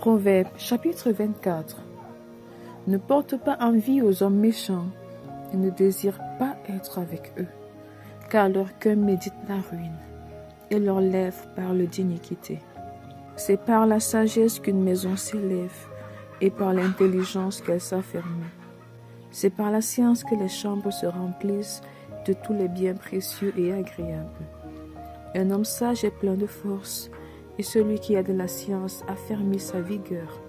Proverbe chapitre 24. Ne porte pas envie aux hommes méchants et ne désire pas être avec eux, car leur cœur médite la ruine et leurs lèvres parlent d'iniquité. C'est par la sagesse qu'une maison s'élève et par l'intelligence qu'elle s'affermit. C'est par la science que les chambres se remplissent de tous les biens précieux et agréables. Un homme sage est plein de force, et celui qui a de la science affermit sa vigueur.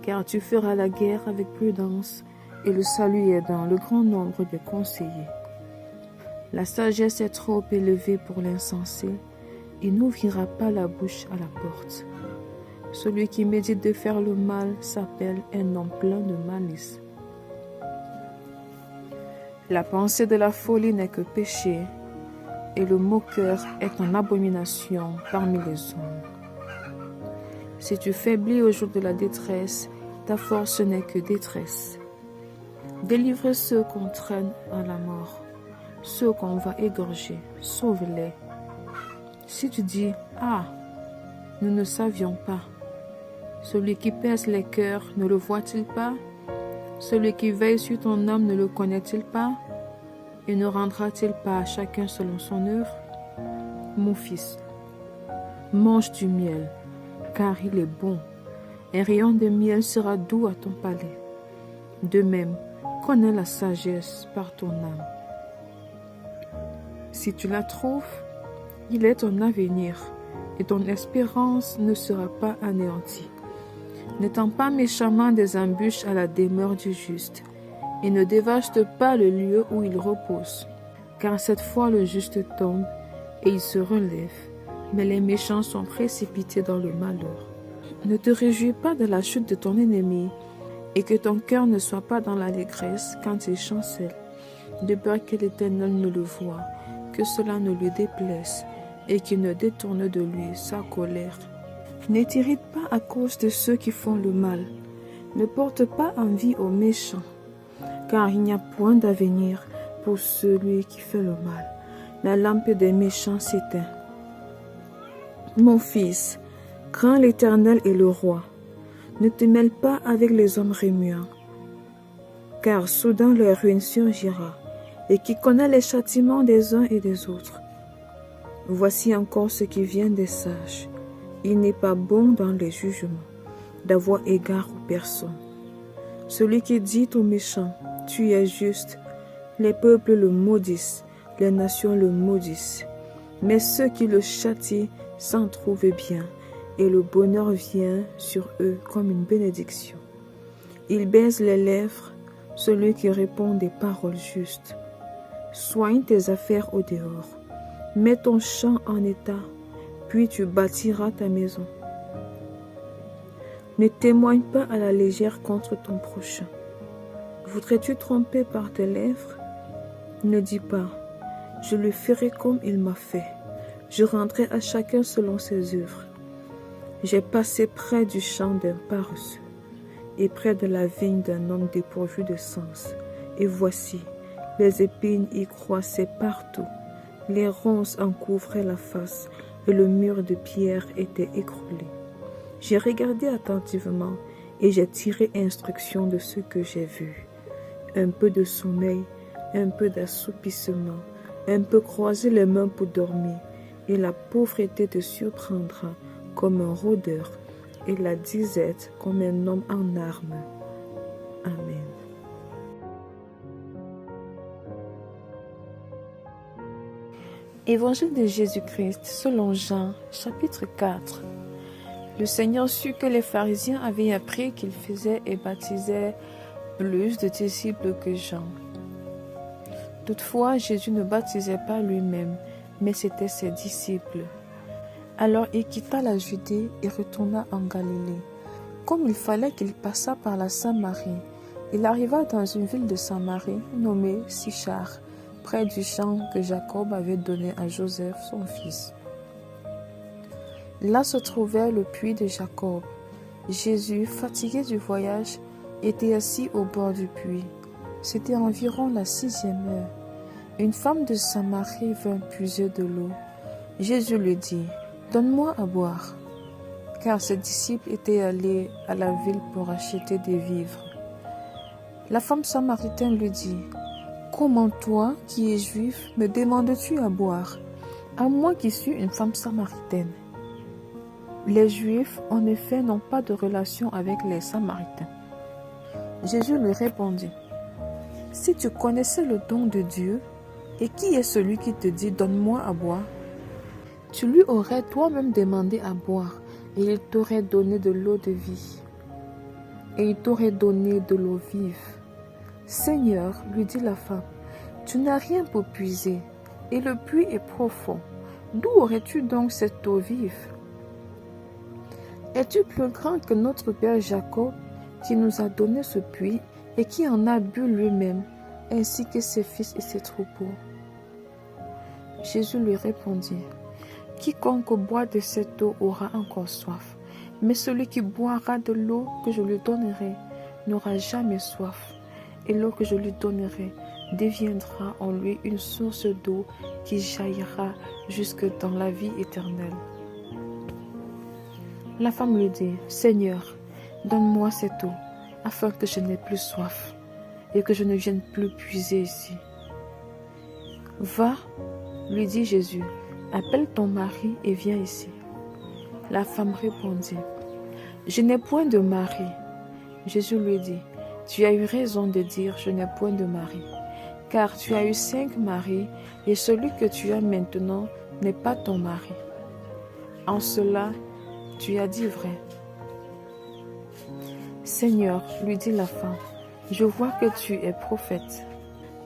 Car tu feras la guerre avec prudence, et le salut est dans le grand nombre de conseillers. La sagesse est trop élevée pour l'insensé, il n'ouvrira pas la bouche à la porte. Celui qui médite de faire le mal s'appelle un homme plein de malice. La pensée de la folie n'est que péché, et le moqueur est en abomination parmi les hommes. Si tu faiblis au jour de la détresse, ta force n'est que détresse. Délivre ceux qu'on traîne à la mort, ceux qu'on va égorger, sauve-les. Si tu dis « Ah, nous ne savions pas », celui qui pèse les cœurs ne le voit-il pas? Celui qui veille sur ton âme ne le connaît-il pas? Et ne rendra-t-il pas à chacun selon son œuvre? Mon fils, mange du miel, car il est bon. Un rayon de miel sera doux à ton palais. De même, connais la sagesse par ton âme. Si tu la trouves, il est ton avenir, et ton espérance ne sera pas anéantie. Ne tends pas méchamment des embûches à la demeure du juste, et ne dévaste pas le lieu où il repose, car cette fois le juste tombe et il se relève, mais les méchants sont précipités dans le malheur. Ne te réjouis pas de la chute de ton ennemi, et que ton cœur ne soit pas dans l'allégresse quand il chancelle, de peur que l'Éternel ne le voie, que cela ne lui déplaise, et qu'il ne détourne de lui sa colère. Ne t'irrite pas à cause de ceux qui font le mal, ne porte pas envie aux méchants, car il n'y a point d'avenir pour celui qui fait le mal. La lampe des méchants s'éteint. Mon fils, crains l'Éternel et le roi. Ne te mêle pas avec les hommes remuants, car soudain leur ruine surgira, et qui connaît les châtiments des uns et des autres. Voici encore ce qui vient des sages. Il n'est pas bon dans les jugements d'avoir égard aux personnes. Celui qui dit aux méchants, tu es juste, les peuples le maudissent, les nations le maudissent. Mais ceux qui le châtient s'en trouvent bien, et le bonheur vient sur eux comme une bénédiction. Il baise les lèvres, celui qui répond des paroles justes. Soigne tes affaires au dehors, mets ton champ en état, puis tu bâtiras ta maison. Ne témoigne pas à la légère contre ton prochain. Voudrais-tu tromper par tes lèvres? Ne dis pas, je le ferai comme il m'a fait. Je rendrai à chacun selon ses œuvres. J'ai passé près du champ d'un paresseux et près de la vigne d'un homme dépourvu de sens. Et voici, les épines y croissaient partout. Les ronces en couvraient la face et le mur de pierre était écroulé. J'ai regardé attentivement et j'ai tiré instruction de ce que j'ai vu. Un peu de sommeil, un peu d'assoupissement, un peu croiser les mains pour dormir, et la pauvreté te surprendra comme un rôdeur, et la disette comme un homme en armes. Amen. Évangile de Jésus-Christ selon Jean, chapitre 4. Le Seigneur sut que les pharisiens avaient appris qu'il faisait et baptisait plus de disciples que Jean. Toutefois, Jésus ne baptisait pas lui-même, mais c'étaient ses disciples. Alors il quitta la Judée et retourna en Galilée. Comme il fallait qu'il passât par la Samarie, il arriva dans une ville de Samarie nommée Sichar, près du champ que Jacob avait donné à Joseph, son fils. Là se trouvait le puits de Jacob. Jésus, fatigué du voyage, était assis au bord du puits. C'était environ la 6e heure. Une femme de Samarie vint puiser de l'eau. Jésus lui dit, « Donne-moi à boire. » car ses disciples étaient allés à la ville pour acheter des vivres. La femme samaritaine lui dit, « Comment toi, qui es juif, me demandes-tu à boire, à moi qui suis une femme samaritaine ?» Les Juifs, en effet, n'ont pas de relation avec les Samaritains. Jésus lui répondit, « Si tu connaissais le don de Dieu, et qui est celui qui te dit, donne-moi à boire, tu lui aurais toi-même demandé à boire, et il t'aurait donné de l'eau de vie, et il t'aurait donné de l'eau vive. Seigneur, lui dit la femme, tu n'as rien pour puiser, et le puits est profond. D'où aurais-tu donc cette eau vive? Es-tu plus grand que notre père Jacob, qui nous a donné ce puits et qui en a bu lui-même, ainsi que ses fils et ses troupeaux? » Jésus lui répondit, « Quiconque boit de cette eau aura encore soif, mais celui qui boira de l'eau que je lui donnerai n'aura jamais soif, et l'eau que je lui donnerai deviendra en lui une source d'eau qui jaillira jusque dans la vie éternelle. » La femme lui dit, « Seigneur, donne-moi cette eau, afin que je n'ai plus soif, et que je ne vienne plus puiser ici. » « Va, lui dit Jésus, appelle ton mari et viens ici. » La femme répondit, « Je n'ai point de mari. » Jésus lui dit, « Tu as eu raison de dire, je n'ai point de mari, car tu as eu 5 maris, et celui que tu as maintenant n'est pas ton mari. En cela, tu as dit vrai. » « Seigneur, lui dit la femme, je vois que tu es prophète.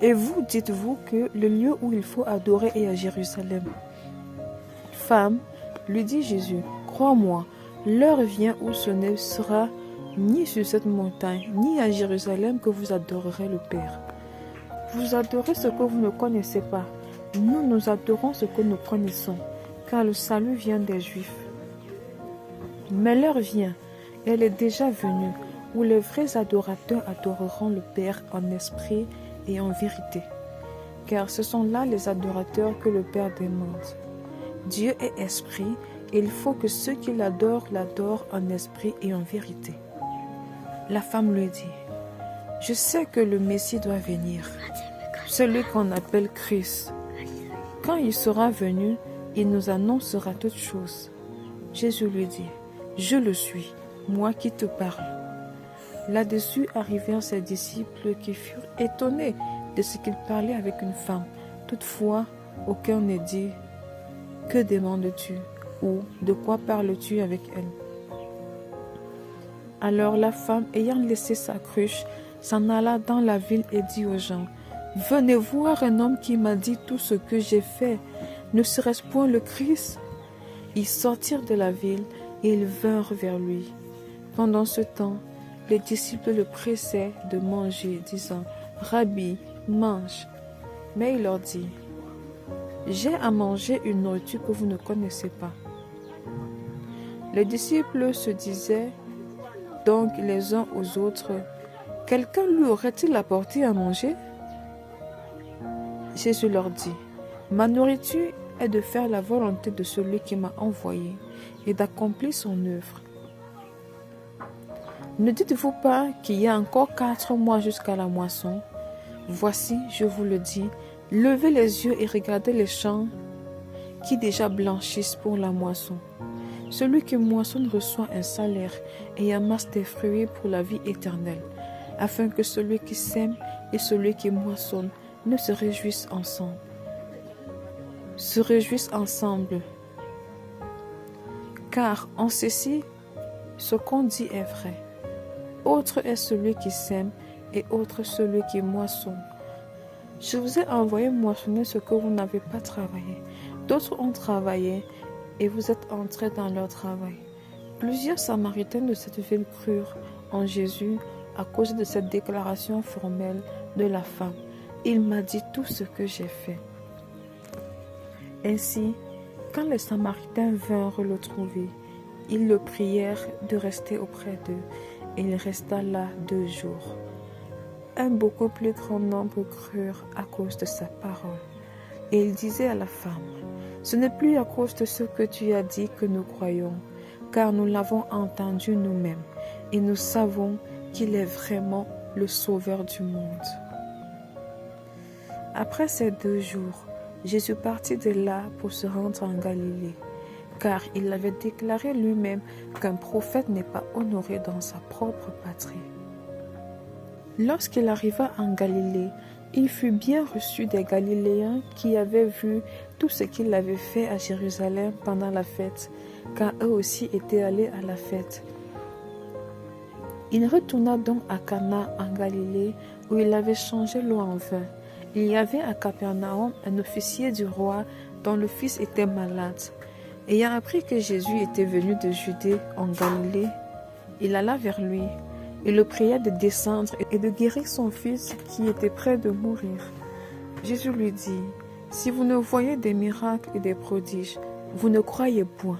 Et vous, dites-vous que le lieu où il faut adorer est à Jérusalem. Femme, lui dit Jésus, crois-moi, l'heure vient où ce ne sera ni sur cette montagne, ni à Jérusalem que vous adorerez le Père. Vous adorez ce que vous ne connaissez pas. Nous adorons ce que nous connaissons, car le salut vient des Juifs. Mais l'heure vient, elle est déjà venue, où les vrais adorateurs adoreront le Père en esprit et en vérité, car ce sont là les adorateurs que le Père demande. Dieu est esprit, et il faut que ceux qui l'adorent en esprit et en vérité. La femme lui dit, « Je sais que le Messie doit venir, celui qu'on appelle Christ. Quand il sera venu, il nous annoncera toutes choses. » Jésus lui dit, « Je le suis, moi qui te parle. » Là-dessus arrivèrent ses disciples qui furent étonnés de ce qu'il parlait avec une femme. Toutefois, aucun ne dit, « Que demandes-tu » ou « De quoi parles-tu avec elle ?» Alors la femme, ayant laissé sa cruche, s'en alla dans la ville et dit aux gens, « Venez voir un homme qui m'a dit tout ce que j'ai fait. Ne serait-ce point le Christ ?» Ils sortirent de la ville et ils vinrent vers lui. Pendant ce temps, les disciples le pressaient de manger, disant, « Rabbi, mange. » Mais il leur dit, « J'ai à manger une nourriture que vous ne connaissez pas. » Les disciples se disaient donc les uns aux autres, « Quelqu'un lui aurait-il apporté à manger ?» Jésus leur dit, « Ma nourriture est de faire la volonté de celui qui m'a envoyé et d'accomplir son œuvre. Ne dites-vous pas qu'il y a encore 4 mois jusqu'à la moisson? Voici, je vous le dis, levez les yeux et regardez les champs qui déjà blanchissent pour la moisson. Celui qui moissonne reçoit un salaire et amasse des fruits pour la vie éternelle, afin que celui qui sème et celui qui moissonne ne se réjouissent ensemble. Car en ceci, ce qu'on dit est vrai. Autre est celui qui sème et autre celui qui moissonne. Je vous ai envoyé moissonner ce que vous n'avez pas travaillé. D'autres ont travaillé et vous êtes entrés dans leur travail. Plusieurs Samaritains de cette ville crurent en Jésus à cause de cette déclaration formelle de la femme. Il m'a dit tout ce que j'ai fait. Ainsi, quand les Samaritains vinrent le trouver, ils le prièrent de rester auprès d'eux, et il resta là 2 jours. Un beaucoup plus grand nombre crurent à cause de sa parole. Et il disait à la femme, « Ce n'est plus à cause de ce que tu as dit que nous croyons, car nous l'avons entendu nous-mêmes et nous savons qu'il est vraiment le Sauveur du monde. » Après ces 2 jours, Jésus partit de là pour se rendre en Galilée, car il avait déclaré lui-même qu'un prophète n'est pas honoré dans sa propre patrie. Lorsqu'il arriva en Galilée, il fut bien reçu des Galiléens qui avaient vu tout ce qu'il avait fait à Jérusalem pendant la fête, car eux aussi étaient allés à la fête. Il retourna donc à Cana en Galilée, où il avait changé l'eau en vin. Il y avait à Capernaum un officier du roi dont le fils était malade. Ayant appris que Jésus était venu de Judée en Galilée, il alla vers lui. Il le pria de descendre et de guérir son fils qui était près de mourir. Jésus lui dit, « Si vous ne voyez des miracles et des prodiges, vous ne croyez point. »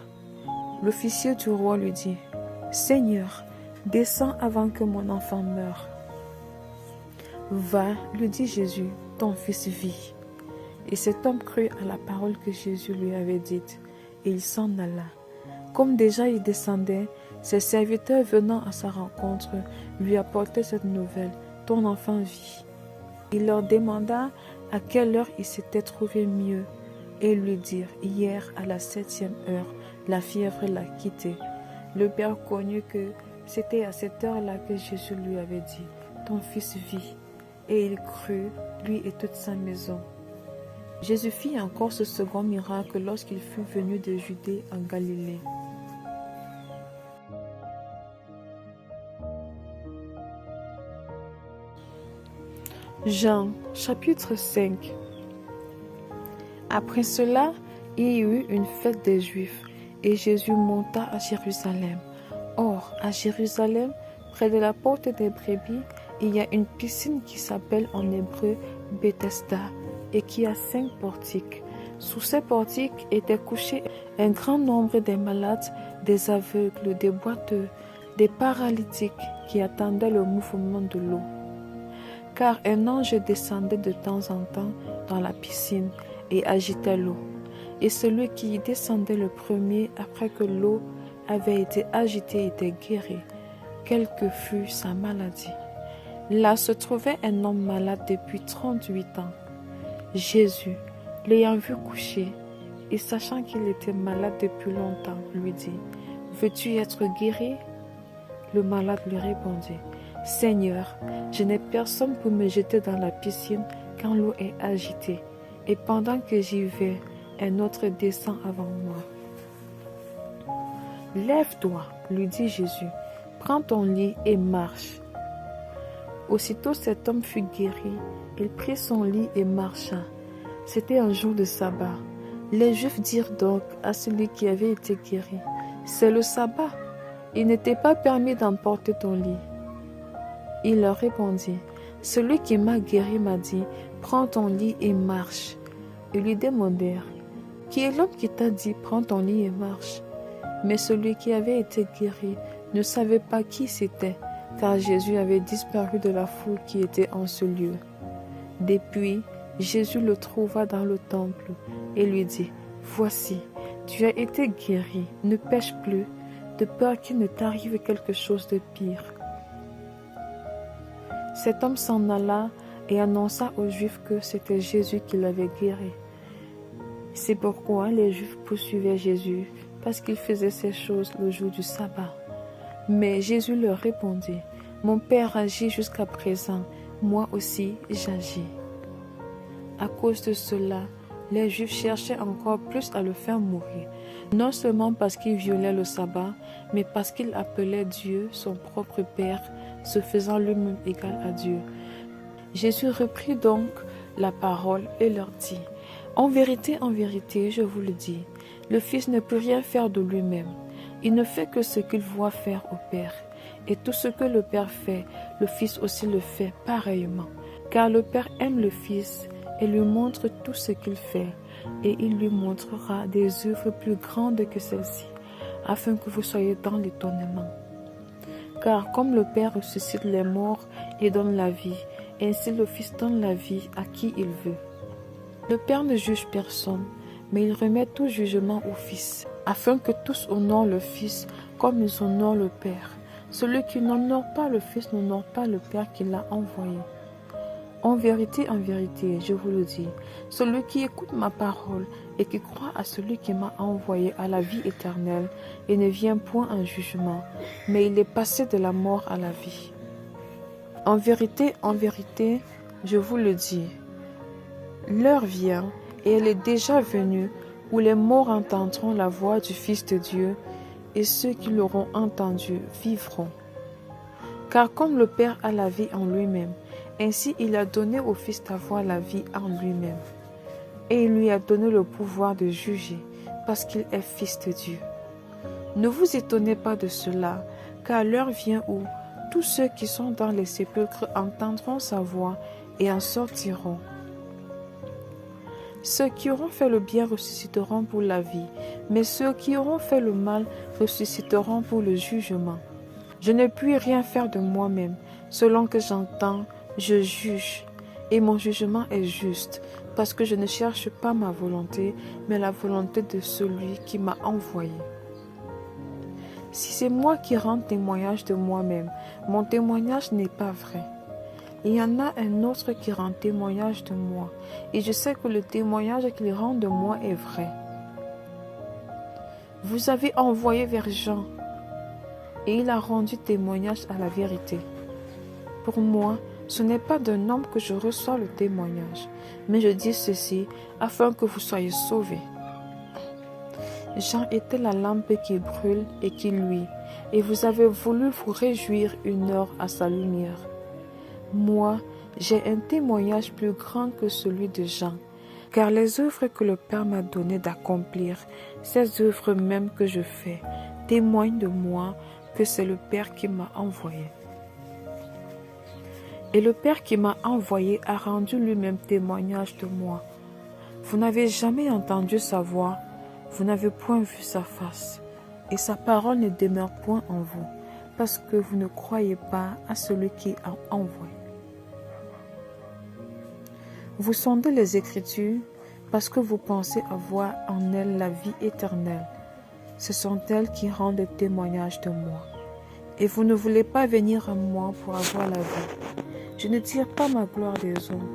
L'officier du roi lui dit, « Seigneur, descends avant que mon enfant meure. » « Va, lui dit Jésus, ton fils vit. » Et cet homme crut à la parole que Jésus lui avait dite, et il s'en alla. Comme déjà il descendait, ses serviteurs venant à sa rencontre lui apportaient cette nouvelle, « Ton enfant vit. » Il leur demanda à quelle heure il s'était trouvé mieux, et ils lui dirent, « Hier à la 7e heure, la fièvre l'a quitté. » Le père connut que c'était à cette heure-là que Jésus lui avait dit, « Ton fils vit. » Et il crut, lui et toute sa maison. Jésus fit encore ce second miracle lorsqu'il fut venu de Judée en Galilée. Jean, chapitre 5. Après cela, il y eut une fête des Juifs, et Jésus monta à Jérusalem. Or, à Jérusalem, près de la porte des brebis, il y a une piscine qui s'appelle en hébreu Bethesda et qui a 5 portiques. Sous ces portiques étaient couchés un grand nombre des malades, des aveugles, des boiteux, des paralytiques qui attendaient le mouvement de l'eau. Car un ange descendait de temps en temps dans la piscine et agitait l'eau. Et celui qui y descendait le premier après que l'eau avait été agitée était guéri, quelle que fût sa maladie. Là se trouvait un homme malade depuis 38 ans. Jésus, l'ayant vu coucher, et sachant qu'il était malade depuis longtemps, lui dit, « Veux-tu être guéri ?» Le malade lui répondit, « Seigneur, je n'ai personne pour me jeter dans la piscine quand l'eau est agitée, et pendant que j'y vais, un autre descend avant moi. »« Lève-toi, lui dit Jésus, prends ton lit et marche. » Aussitôt cet homme fut guéri, il prit son lit et marcha. C'était un jour de sabbat. Les Juifs dirent donc à celui qui avait été guéri, « C'est le sabbat, il n'était pas permis d'emporter ton lit. » Il leur répondit, « Celui qui m'a guéri m'a dit, prends ton lit et marche. » Ils lui demandèrent, « Qui est l'homme qui t'a dit, prends ton lit et marche ?» Mais celui qui avait été guéri ne savait pas qui c'était, car Jésus avait disparu de la foule qui était en ce lieu. Depuis, Jésus le trouva dans le temple et lui dit, « Voici, tu as été guéri, ne pêche plus, de peur qu'il ne t'arrive quelque chose de pire. » Cet homme s'en alla et annonça aux Juifs que c'était Jésus qui l'avait guéri. C'est pourquoi les Juifs poursuivaient Jésus, parce qu'il faisait ces choses le jour du sabbat. Mais Jésus leur répondit, « Mon Père agit jusqu'à présent, moi aussi j'agis. » À cause de cela, les Juifs cherchaient encore plus à le faire mourir, non seulement parce qu'il violait le sabbat, mais parce qu'il appelait Dieu son propre Père, se faisant lui-même égal à Dieu. Jésus reprit donc la parole et leur dit, « En vérité, je vous le dis, le Fils ne peut rien faire de lui-même. Il ne fait que ce qu'il voit faire au Père. Et tout ce que le Père fait, le Fils aussi le fait pareillement. Car le Père aime le Fils et lui montre tout ce qu'il fait, et il lui montrera des œuvres plus grandes que celles-ci, afin que vous soyez dans l'étonnement. Car comme le Père ressuscite les morts et donne la vie, ainsi le Fils donne la vie à qui il veut. Le Père ne juge personne, mais il remet tout jugement au Fils, afin que tous honorent le Fils comme ils honorent le Père. Celui qui n'honore pas le Fils n'honore pas le Père qui l'a envoyé. En vérité, je vous le dis, celui qui écoute ma parole et qui croit à celui qui m'a envoyé a la vie éternelle et ne vient point en jugement, mais il est passé de la mort à la vie. En vérité, je vous le dis, l'heure vient, et elle est déjà venue, où les morts entendront la voix du Fils de Dieu, et ceux qui l'auront entendu vivront. Car comme le Père a la vie en lui-même, ainsi il a donné au Fils d'avoir la vie en lui-même. Et il lui a donné le pouvoir de juger, parce qu'il est Fils de Dieu. Ne vous étonnez pas de cela, car l'heure vient où tous ceux qui sont dans les sépulcres entendront sa voix et en sortiront. Ceux qui auront fait le bien ressusciteront pour la vie, mais ceux qui auront fait le mal ressusciteront pour le jugement. Je ne puis rien faire de moi-même. Selon que j'entends, je juge, et mon jugement est juste, parce que je ne cherche pas ma volonté, mais la volonté de celui qui m'a envoyé. Si c'est moi qui rends témoignage de moi-même, mon témoignage n'est pas vrai. Il y en a un autre qui rend témoignage de moi, et je sais que le témoignage qu'il rend de moi est vrai. Vous avez envoyé vers Jean, et il a rendu témoignage à la vérité. Pour moi, ce n'est pas d'un homme que je reçois le témoignage, mais je dis ceci afin que vous soyez sauvés. Jean était la lampe qui brûle et qui luit, et vous avez voulu vous réjouir une heure à sa lumière. Moi, j'ai un témoignage plus grand que celui de Jean, car les œuvres que le Père m'a donné d'accomplir, ces œuvres mêmes que je fais, témoignent de moi que c'est le Père qui m'a envoyé. Et le Père qui m'a envoyé a rendu lui-même témoignage de moi. Vous n'avez jamais entendu sa voix, vous n'avez point vu sa face, et sa parole ne demeure point en vous, parce que vous ne croyez pas à celui qui a envoyé. Vous sondez les Écritures parce que vous pensez avoir en elles la vie éternelle. Ce sont elles qui rendent témoignage de moi. Et vous ne voulez pas venir à moi pour avoir la vie. Je ne tire pas ma gloire des hommes,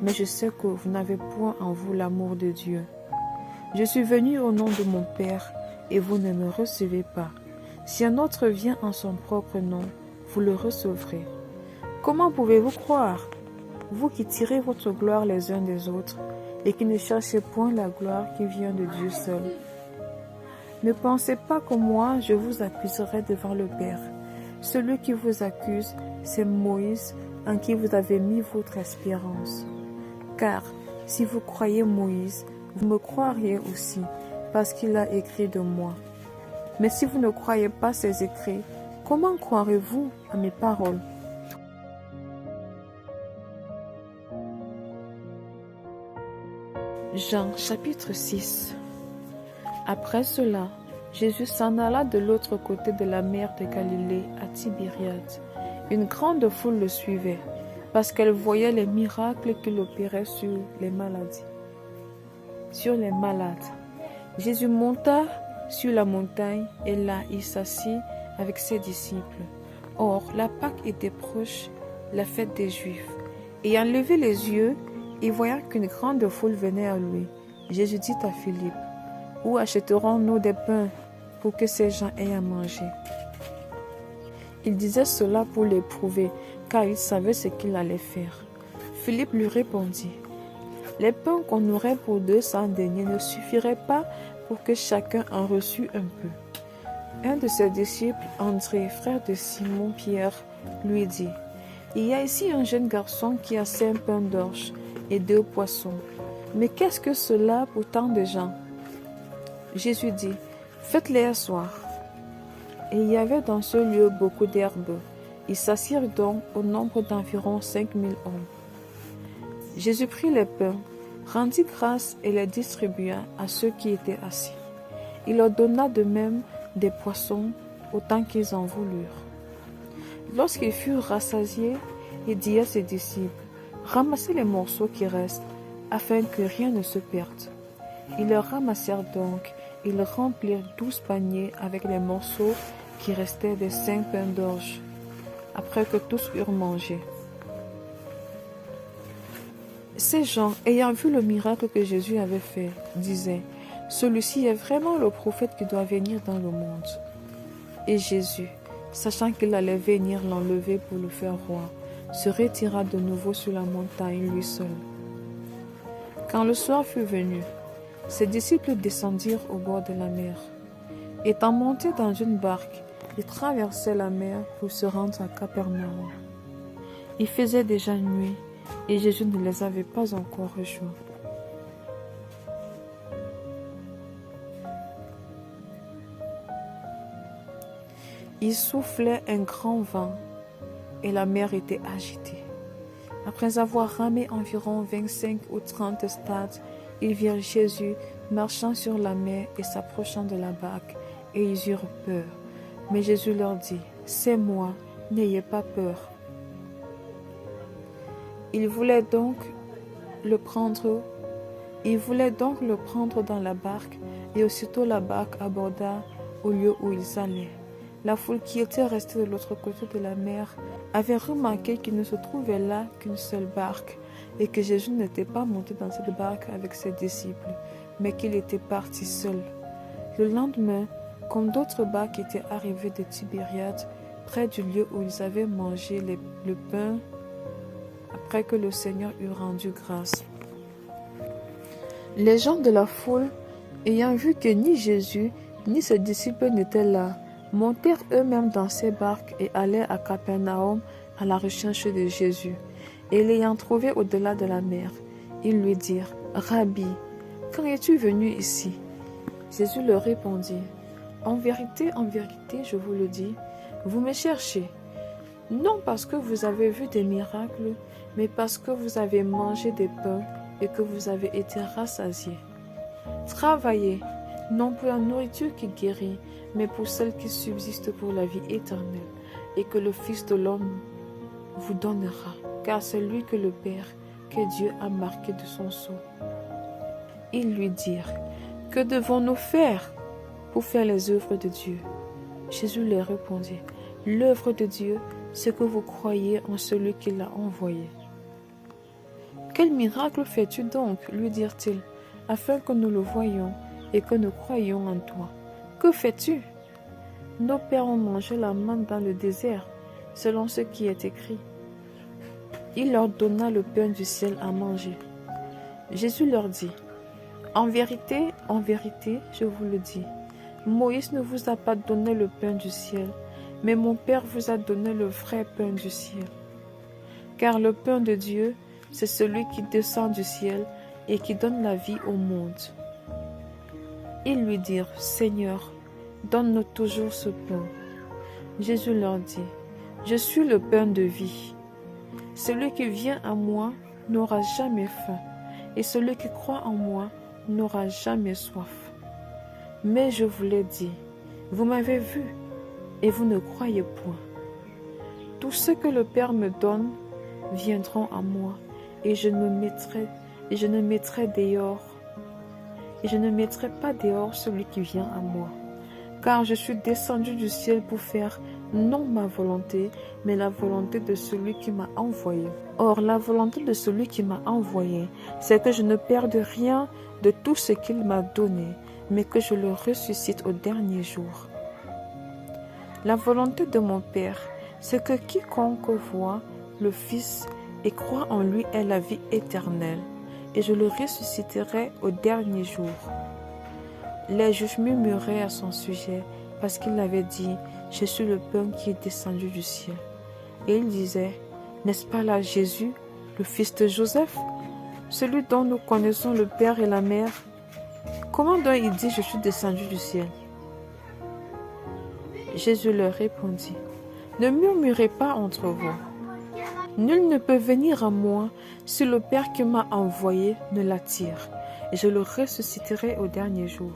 mais je sais que vous n'avez point en vous l'amour de Dieu. Je suis venu au nom de mon Père, et vous ne me recevez pas. Si un autre vient en son propre nom, vous le recevrez. Comment pouvez-vous croire, vous qui tirez votre gloire les uns des autres, et qui ne cherchez point la gloire qui vient de Dieu seul? Ne pensez pas que moi, je vous accuserai devant le Père. Celui qui vous accuse, c'est Moïse, en qui vous avez mis votre espérance. Car, si vous croyez Moïse, vous me croiriez aussi, parce qu'il a écrit de moi. Mais si vous ne croyez pas ces écrits, comment croirez-vous à mes paroles? Jean chapitre 6. Après cela, Jésus s'en alla de l'autre côté de la mer de Galilée à Tibériade. Une grande foule le suivait, parce qu'elle voyait les miracles qu'il opérait sur les malades. Jésus monta sur la montagne et là il s'assit avec ses disciples. Or, la Pâque était proche, la fête des Juifs. Ayant levé les yeux et voyant qu'une grande foule venait à lui, Jésus dit à Philippe: où achèterons-nous des pains pour que ces gens aient à manger? Il disait cela pour l'éprouver, car il savait ce qu'il allait faire. Philippe lui répondit: les pains qu'on aurait pour 200 deniers ne suffiraient pas pour que chacun en reçût un peu. Un de ses disciples, André, frère de Simon-Pierre, lui dit: il y a ici un jeune garçon qui a 5 pains d'orge et 2 poissons. Mais qu'est-ce que cela pour tant de gens? Jésus dit: faites-les asseoir. Et il y avait dans ce lieu beaucoup d'herbes. Ils s'assirent donc au nombre d'environ 5000 hommes. Jésus prit les pains, rendit grâce et les distribua à ceux qui étaient assis. Il leur donna de même des poissons autant qu'ils en voulurent. Lorsqu'ils furent rassasiés, il dit à ses disciples: ramassez les morceaux qui restent, afin que rien ne se perde. Ils le ramassèrent donc, ils remplirent 12 paniers avec les morceaux qui restaient des 5 pains d'orge, après que tous eurent mangé. Ces gens, ayant vu le miracle que Jésus avait fait, disaient, « Celui-ci est vraiment le prophète qui doit venir dans le monde. » Et Jésus, sachant qu'il allait venir l'enlever pour le faire roi, se retira de nouveau sur la montagne lui seul. Quand le soir fut venu, ses disciples descendirent au bord de la mer. Étant montés dans une barque, ils traversaient la mer pour se rendre à Capernaum. Il faisait déjà nuit et Jésus ne les avait pas encore rejoints. Il soufflait un grand vent et la mer était agitée. Après avoir ramé environ 25 ou 30 stades, ils virent Jésus marchant sur la mer et s'approchant de la barque, et ils eurent peur. Mais Jésus leur dit, « C'est moi, n'ayez pas peur. » Ils voulaient donc le prendre dans la barque, et aussitôt la barque aborda au lieu où ils allaient. La foule qui était restée de l'autre côté de la mer avait remarqué qu'il ne se trouvait là qu'une seule barque et que Jésus n'était pas monté dans cette barque avec ses disciples, mais qu'il était parti seul. Le lendemain, comme d'autres barques étaient arrivées de Tibériade, près du lieu où ils avaient mangé le pain après que le Seigneur eut rendu grâce. Les gens de la foule, ayant vu que ni Jésus ni ses disciples n'étaient là, montèrent eux-mêmes dans ces barques et allèrent à Capernaum à la recherche de Jésus. Et l'ayant trouvé au-delà de la mer, ils lui dirent, « Rabbi, quand es-tu venu ici ?» Jésus leur répondit, « En vérité, je vous le dis, vous me cherchez, non parce que vous avez vu des miracles, mais parce que vous avez mangé des pains et que vous avez été rassasiés. Travaillez, non pour la nourriture qui guérit, mais pour celle qui subsiste pour la vie éternelle, et que le Fils de l'homme vous donnera, car c'est lui que le Père, que Dieu a marqué de son sceau. » Ils lui dirent, « Que devons-nous faire pour faire les œuvres de Dieu ?» Jésus leur répondit, « L'œuvre de Dieu, c'est que vous croyez en celui qui l'a envoyé. » « Quel miracle fais-tu donc, lui dirent-ils, afin que nous le voyions et que nous croyions en toi? Que fais-tu? Nos pères ont mangé la manne dans le désert, selon ce qui est écrit. Il leur donna le pain du ciel à manger. » Jésus leur dit, « En vérité, je vous le dis, Moïse ne vous a pas donné le pain du ciel, mais mon Père vous a donné le vrai pain du ciel. Car le pain de Dieu, c'est celui qui descend du ciel et qui donne la vie au monde. » Ils lui dirent, « Seigneur, donne-nous toujours ce pain. » Jésus leur dit, « Je suis le pain de vie. Celui qui vient à moi n'aura jamais faim, et celui qui croit en moi n'aura jamais soif. Mais je vous l'ai dit, vous m'avez vu, et vous ne croyez point. Tous ceux que le Père me donne viendront à moi, et je ne mettrai pas dehors celui qui vient à moi. Car je suis descendu du ciel pour faire non ma volonté, mais la volonté de celui qui m'a envoyé. Or, la volonté de celui qui m'a envoyé, c'est que je ne perde rien de tout ce qu'il m'a donné, mais que je le ressuscite au dernier jour. La volonté de mon Père, c'est que quiconque voit le Fils et croit en lui ait la vie éternelle, et je le ressusciterai au dernier jour. » Les juges murmuraient à son sujet, parce qu'il avait dit, « Je suis le pain qui est descendu du ciel. » Et ils disaient, « N'est-ce pas là Jésus, le fils de Joseph, celui dont nous connaissons le père et la mère? Comment donc il dit, je suis descendu du ciel? » Jésus leur répondit, « Ne murmurez pas entre vous. Nul ne peut venir à moi si le Père qui m'a envoyé ne l'attire, et je le ressusciterai au dernier jour.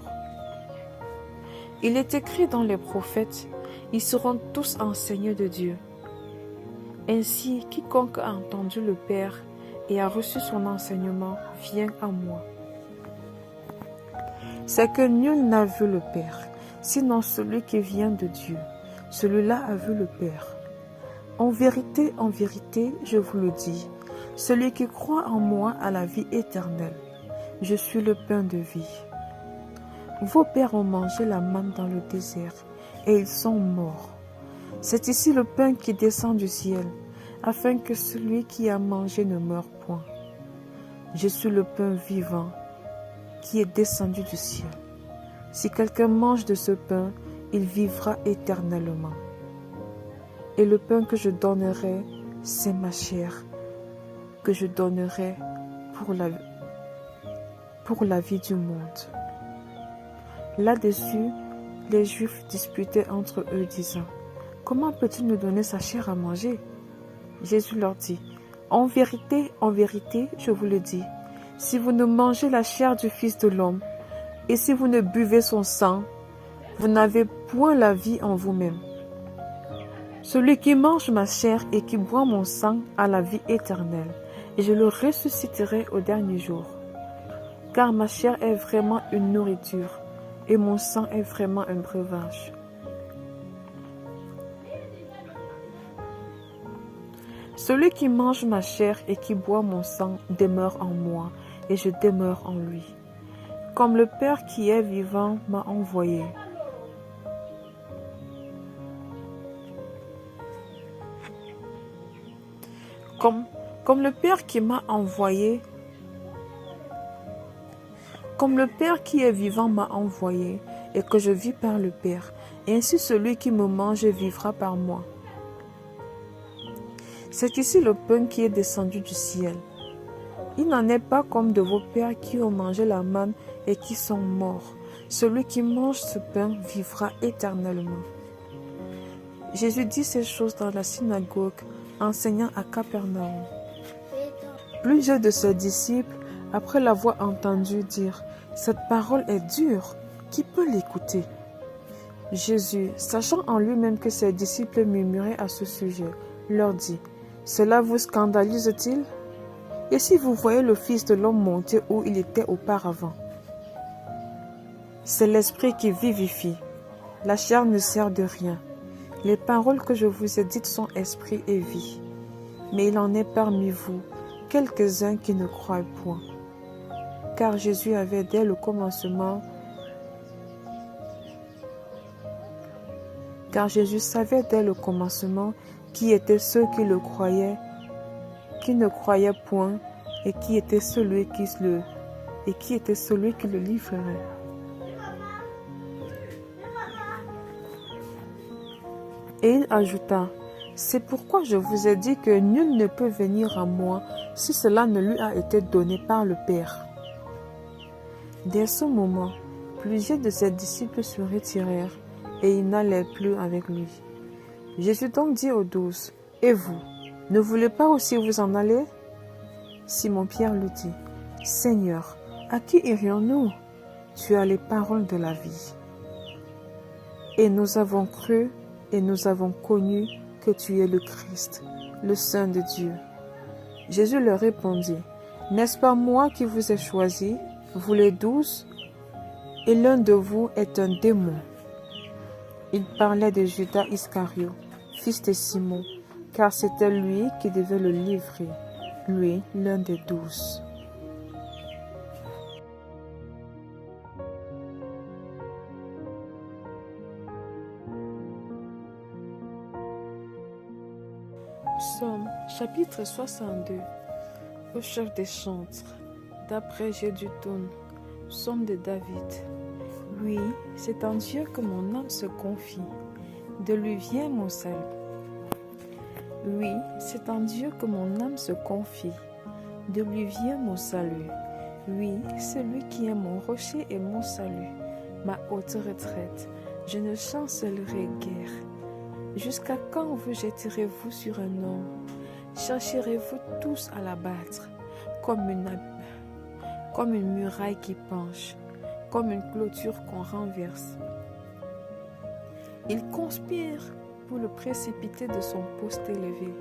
Il est écrit dans les prophètes, ils seront tous enseignés de Dieu. Ainsi, quiconque a entendu le Père et a reçu son enseignement vient à moi. c'est que nul n'a vu le Père, sinon celui qui vient de Dieu. Celui-là a vu le Père. En vérité, je vous le dis, celui qui croit en moi a la vie éternelle. Je suis le pain de vie. Vos pères ont mangé la manne dans le désert, et ils sont morts. C'est ici le pain qui descend du ciel, afin que celui qui a mangé ne meure point. Je suis le pain vivant qui est descendu du ciel. Si quelqu'un mange de ce pain, il vivra éternellement. Et le pain que je donnerai, c'est ma chair, que je donnerai pour la vie du monde. Là-dessus, les Juifs disputaient entre eux, disant, « Comment peut-il nous donner sa chair à manger ?» Jésus leur dit, « En vérité, je vous le dis, si vous ne mangez la chair du Fils de l'homme, et si vous ne buvez son sang, vous n'avez point la vie en vous-même. Celui qui mange ma chair et qui boit mon sang a la vie éternelle, et je le ressusciterai au dernier jour. Car ma chair est vraiment une nourriture, et mon sang est vraiment un breuvage. Celui qui mange ma chair et qui boit mon sang demeure en moi, et je demeure en lui. Comme le Père qui est vivant m'a envoyé. Comme le Père qui m'a envoyé, comme le Père qui est vivant m'a envoyé, et que je vis par le Père, ainsi celui qui me mange vivra par moi. C'est ici le pain qui est descendu du ciel. Il n'en est pas comme de vos pères qui ont mangé la manne et qui sont morts. Celui qui mange ce pain vivra éternellement. Jésus dit ces choses dans la synagogue, enseignant à Capernaum. Plusieurs de ses disciples, après l'avoir entendu dire, « Cette parole est dure, qui peut l'écouter ?» Jésus, sachant en lui-même que ses disciples murmuraient à ce sujet, leur dit, « Cela vous scandalise-t-il ? Et si vous voyez le Fils de l'homme monter où il était auparavant? C'est l'esprit qui vivifie. La chair ne sert de rien. Les paroles que je vous ai dites sont esprit et vie. Mais il en est parmi vous quelques-uns qui ne croient point. Car Jésus avait dès le commencement, car Jésus savait dès le commencement qui étaient ceux qui le croyaient, qui ne croyaient point, et qui était celui qui le livrerait. Et il ajouta, « C'est pourquoi je vous ai dit que nul ne peut venir à moi si cela ne lui a été donné par le Père. » Dès ce moment, plusieurs de ses disciples se retirèrent, et ils n'allaient plus avec lui. Jésus donc dit aux 12, « Et vous, ne voulez pas aussi vous en aller ?» Simon-Pierre lui dit, « Seigneur, à qui irions-nous? Tu as les paroles de la vie. Et nous avons cru et nous avons connu que tu es le Christ, le Saint de Dieu. » Jésus leur répondit, « N'est-ce pas moi qui vous ai choisi, vous les 12, et l'un de vous est un démon? » Il parlait de Judas Iscario, fils de Simon, car c'était lui qui devait le livrer, lui, l'un des 12. Psaume, chapitre 62. Au chef des chantres, d'après Jéduthun, psaume de David. Oui, c'est en Dieu que mon âme se confie, de lui vient mon salut. Oui, c'est en Dieu que mon âme se confie, de lui vient mon salut. Oui, c'est lui qui est mon rocher et mon salut, ma haute retraite. Je ne chancellerai guère. Jusqu'à quand vous jetterez-vous sur un homme? Chercherez-vous tous à l'abattre, comme une muraille qui penche, comme une clôture qu'on renverse. Ils conspirent pour le précipiter de son poste élevé.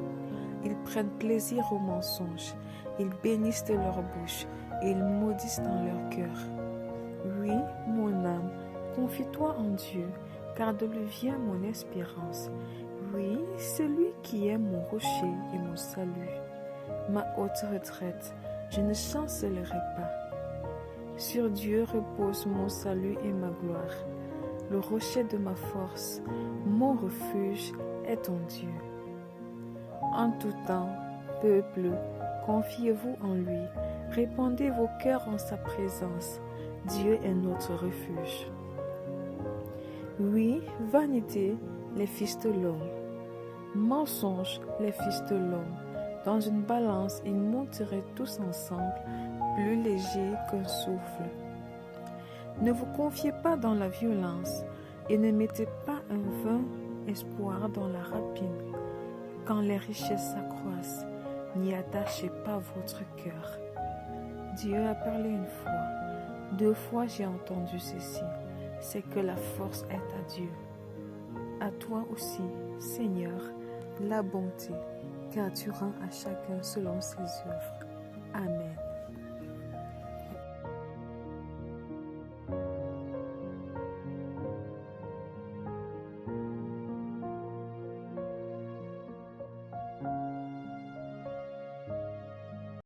Ils prennent plaisir au mensonge. Ils bénissent de leur bouche et ils maudissent dans leur cœur. Oui, moi Confie-toi en Dieu, car de lui vient mon espérance. Oui, c'est lui qui est mon rocher et mon salut, ma haute retraite. Je ne chancellerai pas. Sur Dieu repose mon salut et ma gloire. Le rocher de ma force, mon refuge est ton Dieu. En tout temps, peuple, confiez-vous en lui. Répandez vos cœurs en sa présence. Dieu est notre refuge. Oui, vanité, les fils de l'homme. Mensonge, les fils de l'homme. Dans une balance, ils monteraient tous ensemble, plus légers qu'un souffle. Ne vous confiez pas dans la violence et ne mettez pas un vain espoir dans la rapine. Quand les richesses s'accroissent, n'y attachez pas votre cœur. Dieu a parlé une fois, 2 fois j'ai entendu ceci, c'est que la force est à Dieu. À toi aussi, Seigneur, la bonté, car tu rends à chacun selon ses œuvres. Amen.